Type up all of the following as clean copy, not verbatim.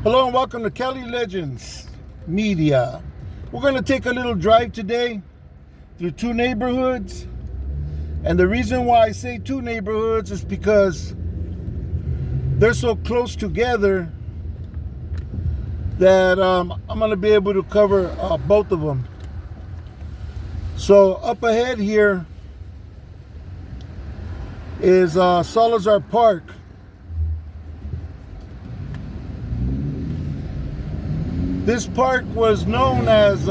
Hello and welcome to Cali Legends Media. We're going to take a little drive today through two neighborhoods. And the reason why I say two neighborhoods is because they're so close together that I'm going to be able to cover both of them. So up ahead here is Salazar Park. This park was known as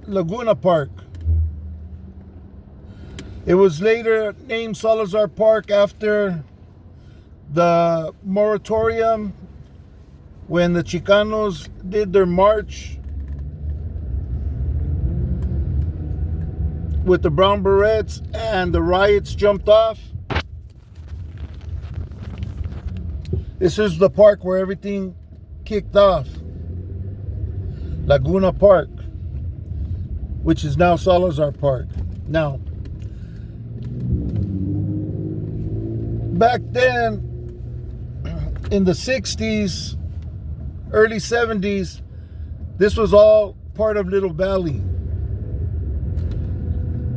Laguna Park. It was later named Salazar Park after the moratorium when the Chicanos did their march with the brown berets and the riots jumped off. This is the park where everything kicked off. Laguna Park, which is now Salazar Park. Now, back then, in the 60s, early 70s, this was all part of Little Valley.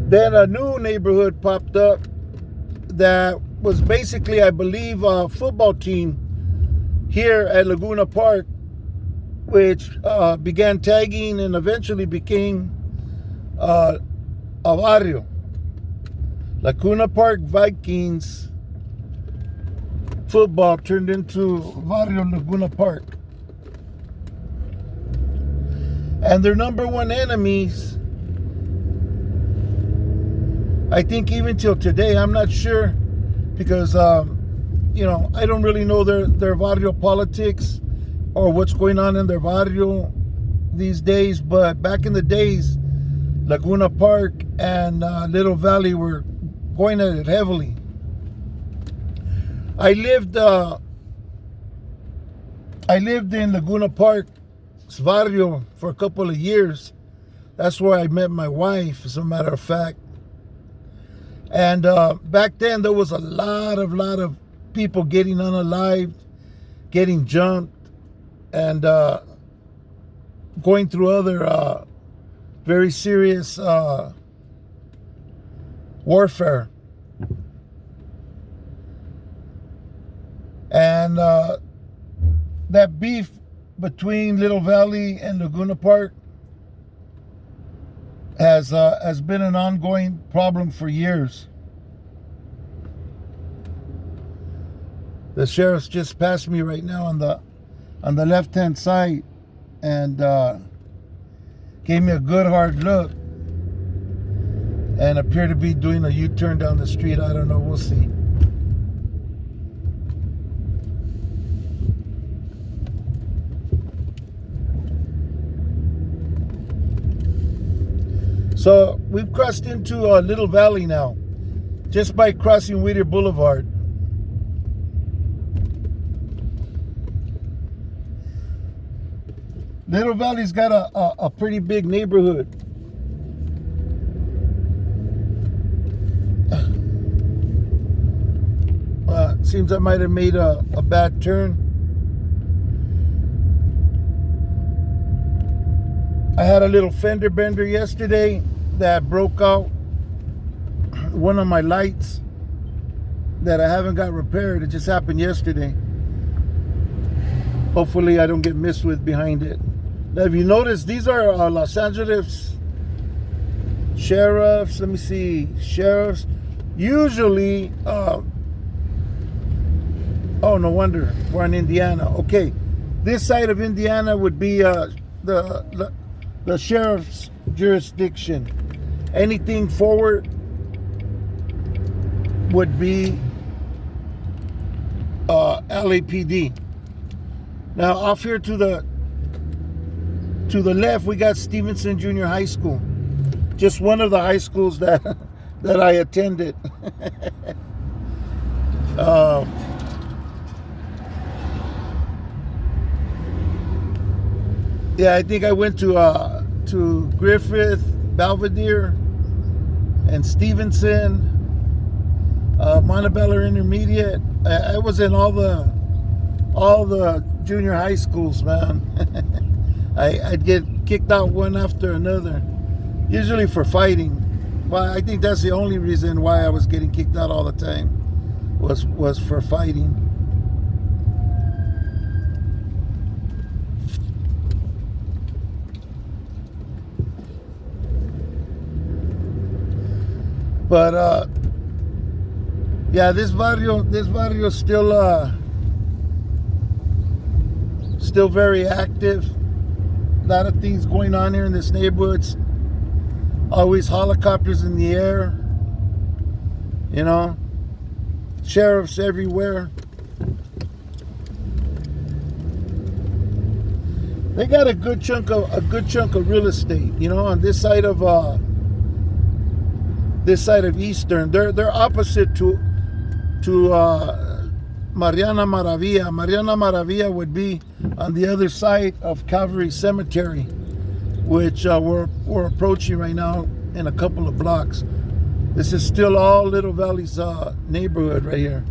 Then a new neighborhood popped up that was basically, I believe, a football team here at Laguna Park, which began tagging and eventually became a barrio. Laguna Park Vikings football turned into Barrio Laguna Park. And their number one enemies, I think even till today, I'm not sure, because I don't really know their barrio politics or what's going on in their barrio these days. But back in the days, Laguna Park and Little Valley were going at it heavily. I lived in Laguna Park barrio for a couple of years. That's where I met my wife, as a matter of fact. And back then there was a lot of people getting unalived, getting jumped, and going through other very serious warfare. And that beef between Little Valley and Laguna Park has been an ongoing problem for years. The sheriff's just passed me right now on the left-hand side and gave me a good hard look and appeared to be doing a U-turn down the street. I don't know, we'll see. So we've crossed into Little Valley now, just by crossing Whittier Boulevard. Little Valley's got a pretty big neighborhood. Seems I might have made a bad turn. I had a little fender bender yesterday that broke out one of my lights that I haven't got repaired. It just happened yesterday. Hopefully I don't get messed with behind it. Now, if you notice, these are Los Angeles sheriffs. Let me see, sheriffs. Usually, oh, no wonder we're in Indiana. Okay, this side of Indiana would be the sheriff's jurisdiction. Anything forward would be LAPD. Now off here to the left, we got Stevenson Junior High School, just one of the high schools that I attended. Yeah, I think I went to Griffith, Belvedere, and Stevenson, Montebello Intermediate. I was in all the junior high schools, man. I'd get kicked out one after another, usually for fighting. Well, I think that's the only reason why I was getting kicked out all the time, was for fighting. But yeah, this barrio still very active. A lot of things going on here in this neighborhood. Always helicopters in the air, you know, sheriffs everywhere. They got a good chunk of real estate, you know, on this side of Eastern. They're opposite to Mariana Maravilla. Mariana Maravilla would be on the other side of Calvary Cemetery, which we're approaching right now in a couple of blocks. This is still all Little Valley's neighborhood right here.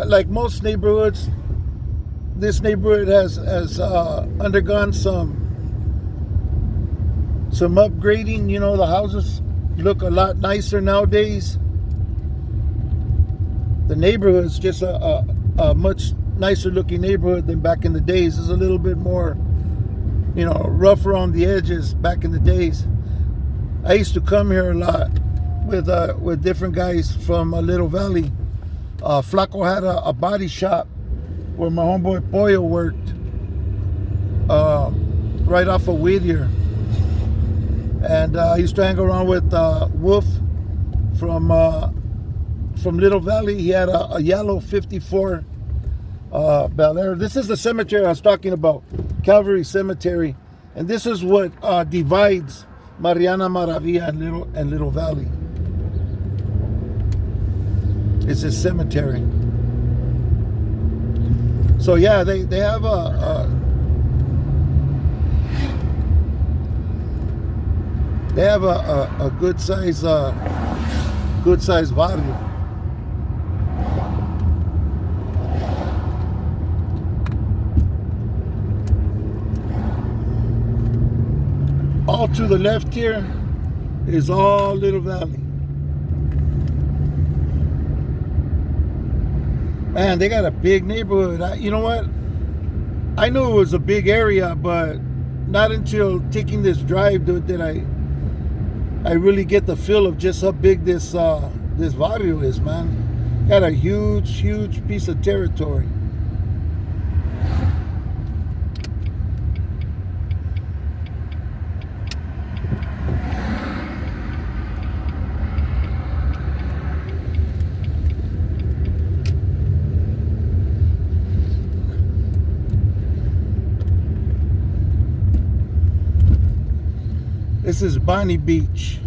Like most neighborhoods, this neighborhood has undergone some upgrading. You know, the houses look a lot nicer nowadays. The neighborhood's just a much nicer looking neighborhood than back in the days. It's a little bit more, you know, rougher on the edges back in the days. I used to come here a lot with different guys from Little Valley. Flaco had a body shop where my homeboy Pollo worked, right off of Whittier. And I used to hang around with Wolf from Little Valley. He had a yellow 54 Bel Air. This is the cemetery I was talking about, Calvary Cemetery. And this is what divides Mariana Maravilla and Little Valley. It's a cemetery. So yeah, they have a good size barrio. All to the left here is all Little Valley. Man, they got a big neighborhood. You know what? I knew it was a big area, but not until taking this drive did I really get the feel of just how big this barrio is, man. Got a huge piece of territory. This is Bonnie Beach.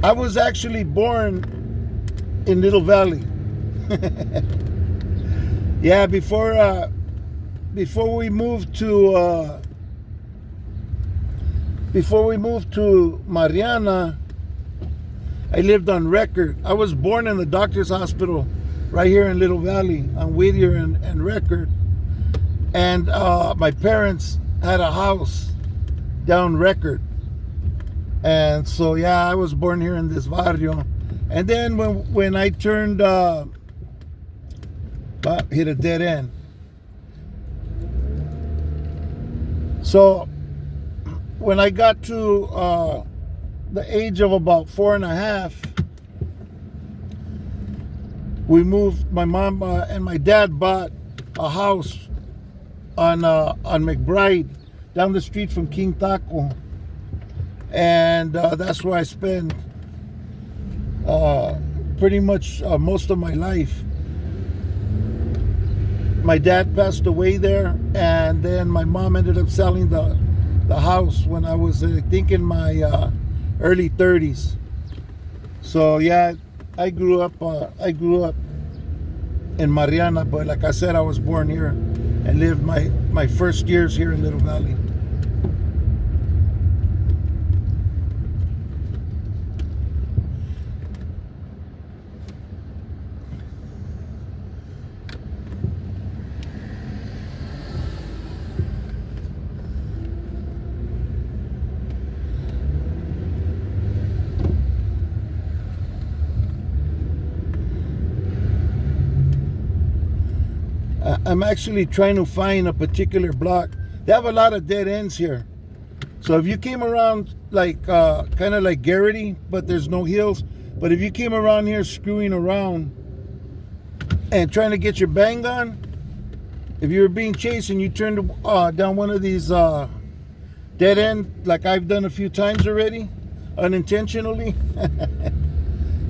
I was actually born in Little Valley. Yeah, before we moved to Mariana, I lived on Record. I was born in the doctor's hospital right here in Little Valley on Whittier and Record. And my parents had a house down Record. And so, yeah, I was born here in this barrio. And then when I turned, hit a dead end. So when I got to the age of about 4.5, we moved. My mom and my dad bought a house on McBride, down the street from King Taco, and that's where I spend pretty much most of my life. my dad passed away there, and then my mom ended up selling the house when I was I think in my early 30s. So yeah, I grew up in Mariana, but like I said, I was born here and lived my first years here in Little Valley. I'm actually trying to find a particular block. They have a lot of dead ends here. So if you came around like kind of like Garrity, but there's no hills. But if you came around here screwing around and trying to get your bang on, if you were being chased and you turned down one of these dead end, like I've done a few times already, unintentionally,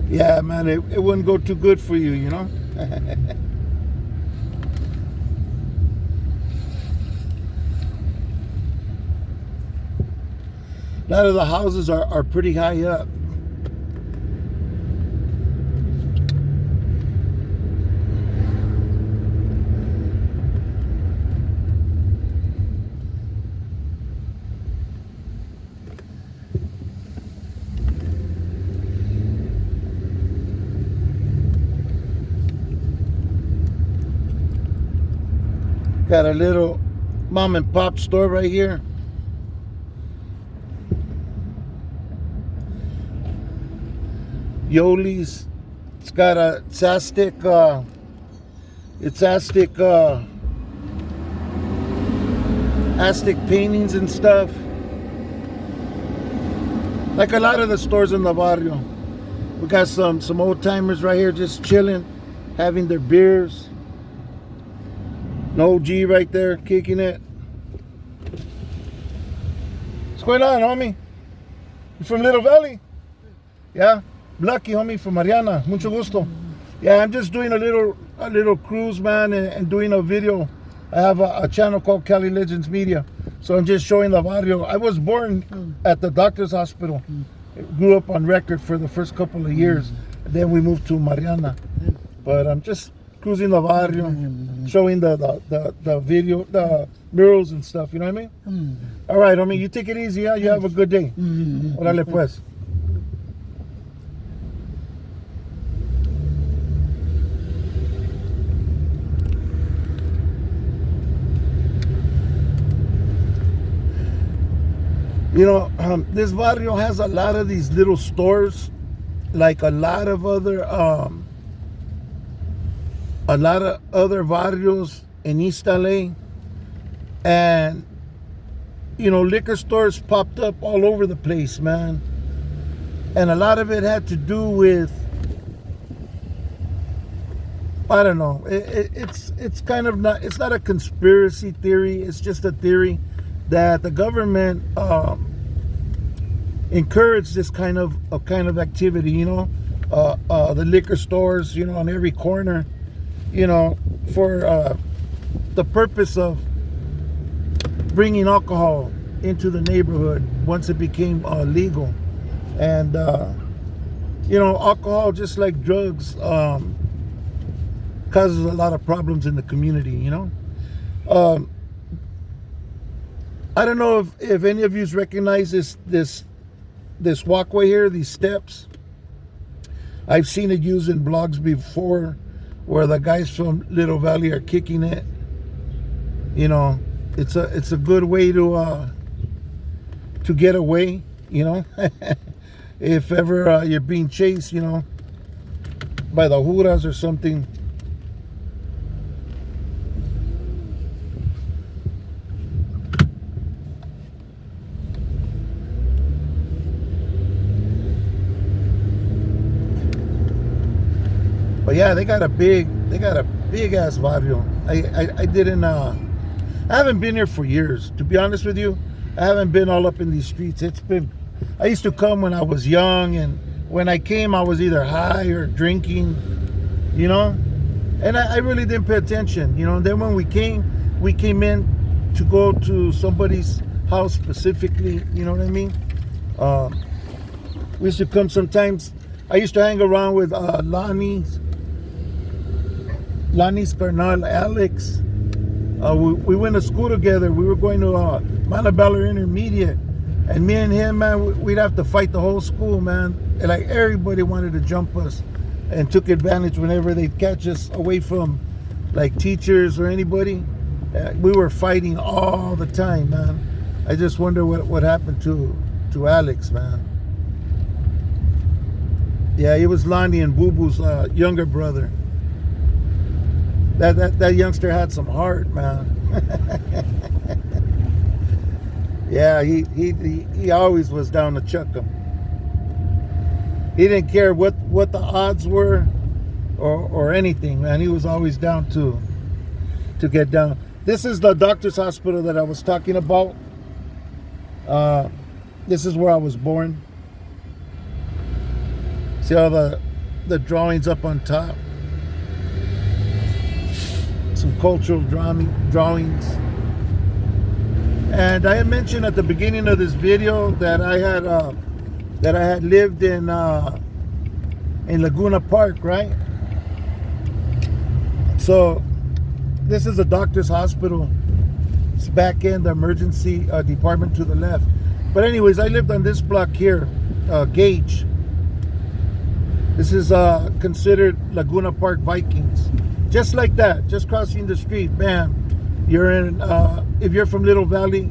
yeah, man, it wouldn't go too good for you, you know? A lot of the houses are pretty high up. Got a little mom and pop store right here. Yoli's. It's got a Aztec Aztec paintings and stuff. Like a lot of the stores in the barrio. We got some old timers right here just chilling, having their beers. An OG right there kicking it. What's going on, homie? You from Little Valley? Yeah? Lucky, homie, from Mariana. Mucho gusto. Yeah, I'm just doing a little cruise, man, and doing a video. I have a channel called Cali Legends Media. So I'm just showing the barrio. I was born at the doctor's hospital. Grew up on Record for the first couple of years. Then we moved to Mariana. But I'm just cruising the barrio, showing the video, the murals and stuff, you know what I mean? All right, homie, you take it easy, yeah? You have a good day. Órale pues. You know, this barrio has a lot of these little stores, like a lot of other barrios in East LA, and you know, liquor stores popped up all over the place, man. And a lot of it had to do with, I don't know, it's kind of not, it's not a conspiracy theory, it's just a theory that the government encouraged this kind of activity, you know, the liquor stores, you know, on every corner, you know, for the purpose of bringing alcohol into the neighborhood once it became legal. And you know, alcohol, just like drugs, causes a lot of problems in the community, you know. I don't know if any of you recognize this walkway here, these steps. I've seen it used in blogs before, where the guys from Little Valley are kicking it. You know, it's a good way to get away, you know. If ever you're being chased, you know, by the juras or something. But yeah, they got a big ass barrio. I didn't I haven't been here for years, to be honest with you. I haven't been all up in these streets. I used to come when I was young, and when I came I was either high or drinking, you know. And I really didn't pay attention, you know. And then when we came in to go to somebody's house specifically, you know what I mean? We used to come sometimes. I used to hang around with Lonnie's carnal, Alex. We went to school together. We were going to Montebello Intermediate. And me and him, man, we'd have to fight the whole school, man. And like everybody wanted to jump us and took advantage whenever they'd catch us away from like teachers or anybody. We were fighting all the time, man. I just wonder what happened to Alex, man. Yeah, he was Lonnie and Boo Boo's younger brother. That youngster had some heart, man. Yeah, he always was down to chuck him. He didn't care what the odds were or anything, man. He was always down to get down. This is the doctor's hospital that I was talking about. This is where I was born. See all the drawings up on top? Some cultural drawings. And I had mentioned at the beginning of this video that I had lived in Laguna Park, right? So this is a doctor's hospital. It's back in the emergency department to the left. But anyways, I lived on this block here, Gage. This is considered Laguna Park Vikings. Just like that, just crossing the street, bam. You're in, if you're from Little Valley,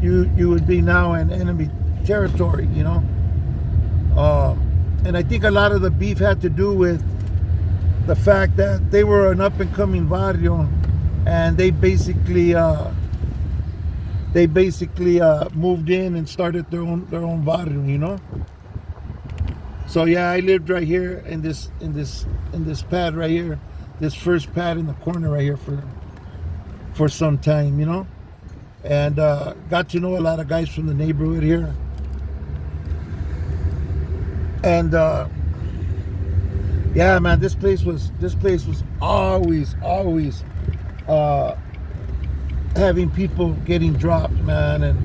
you would be now in enemy territory, you know. And I think a lot of the beef had to do with the fact that they were an up-and-coming barrio, and they basically moved in and started their own barrio, you know. So yeah, I lived right here in this pad right here, this first pad in the corner right here for some time, you know, and got to know a lot of guys from the neighborhood here, and yeah, man, this place was always having people getting dropped, man, and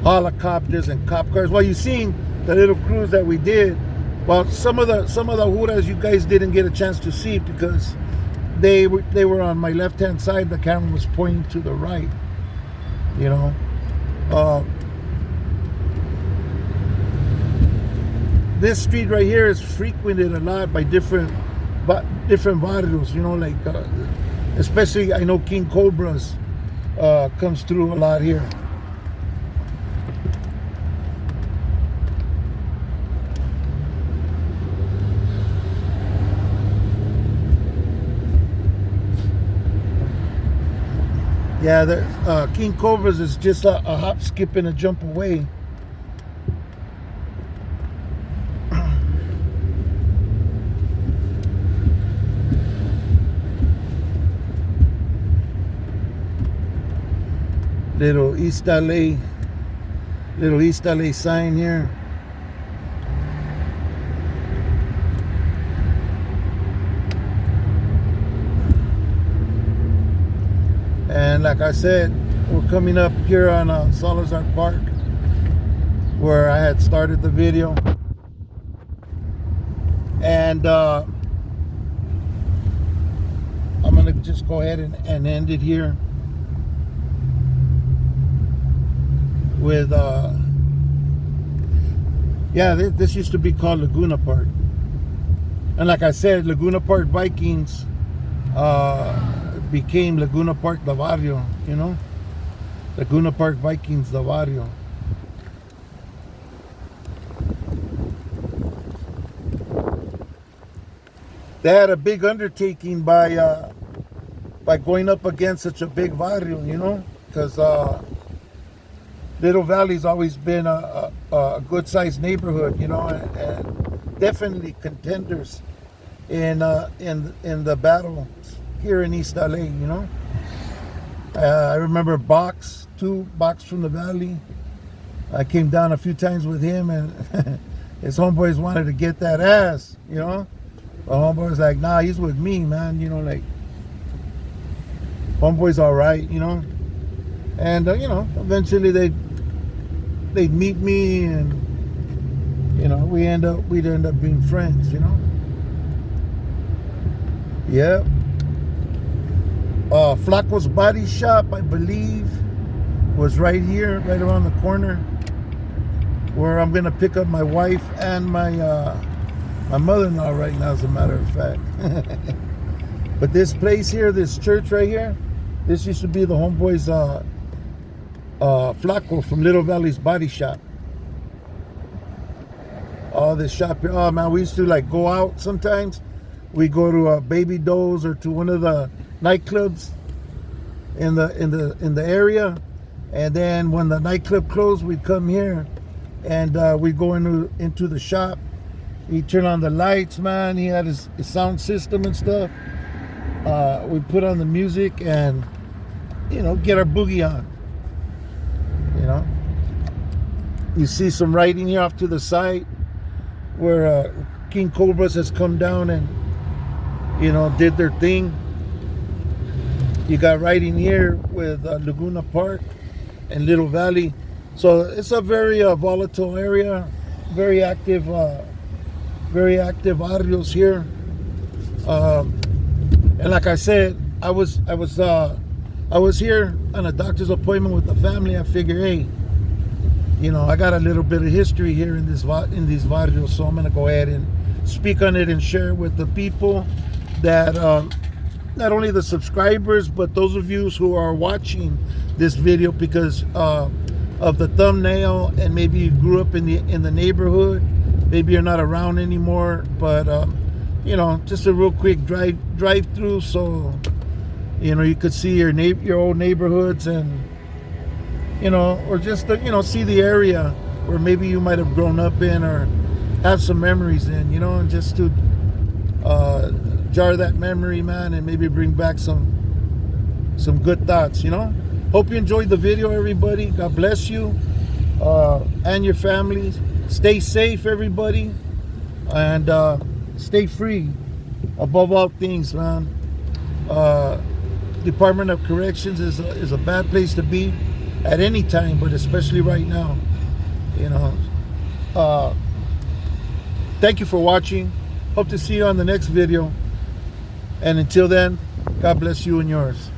helicopters and cop cars. Well, you seen the little cruise that we did. Well, some of the huras you guys didn't get a chance to see because they were on my left hand side. The camera was pointing to the right, you know. This street right here is frequented a lot by different barrios, you know, like especially I know King Cobra's comes through a lot here. Yeah, King Cobra's is just a hop, skip, and a jump away. Little East LA sign here. And like I said, we're coming up here on Salazar Park, where I had started the video. And I'm gonna just go ahead and end it here with yeah, this used to be called Laguna Park. And like I said, Laguna Park Vikings became Laguna Park the Barrio, you know. Laguna Park Vikings the Barrio. They had a big undertaking by going up against such a big barrio, you know, because Little Valley's always been a good sized neighborhood, you know, and definitely contenders in the battle here in East LA, you know. I remember Box from the Valley. I came down a few times with him, and his homeboys wanted to get that ass, you know. But homeboy's like, nah, he's with me, man. You know, like, homeboy's all right, you know. And you know, eventually they'd meet me, and you know, we'd end up being friends, you know. Yep. Flaco's Body Shop, I believe, was right here, right around the corner, where I'm gonna pick up my wife and my mother-in-law right now, as a matter of fact. But this place here, this church right here, this used to be the homeboy's Flaco from Little Valley's Body Shop. Oh, this shop here, oh man, we used to like go out sometimes. We go to Baby Doe's or to one of the nightclubs in the area, and then when the nightclub closed, we'd come here and we'd go into the shop. He'd turn on the lights, man. He had his sound system and stuff. We'd put on the music and, you know, get our boogie on. You know, you see some writing here off to the side where King Cobras has come down and, you know, did their thing. You got writing here with Laguna Park and Little Valley. So it's a very volatile area, very active barrios here. And like I said, I was here on a doctor's appointment with the family. I figured, hey, you know, I got a little bit of history here in these barrios, so I'm gonna go ahead and speak on it and share it with the people that not only the subscribers, but those of you who are watching this video because of the thumbnail, and maybe you grew up in the neighborhood, maybe you're not around anymore, but you know, just a real quick drive through, so you know, you could see your old neighborhoods, and you know, or just you know, see the area where maybe you might have grown up in or have some memories in, you know, and just to jar that memory, man, and maybe bring back some good thoughts, you know. Hope you enjoyed the video, everybody. God bless you and your families. Stay safe, everybody, and stay free above all things, man. Department of Corrections is a bad place to be at any time, but especially right now, you know. Thank you for watching. Hope to see you on the next video. And until then, God bless you and yours.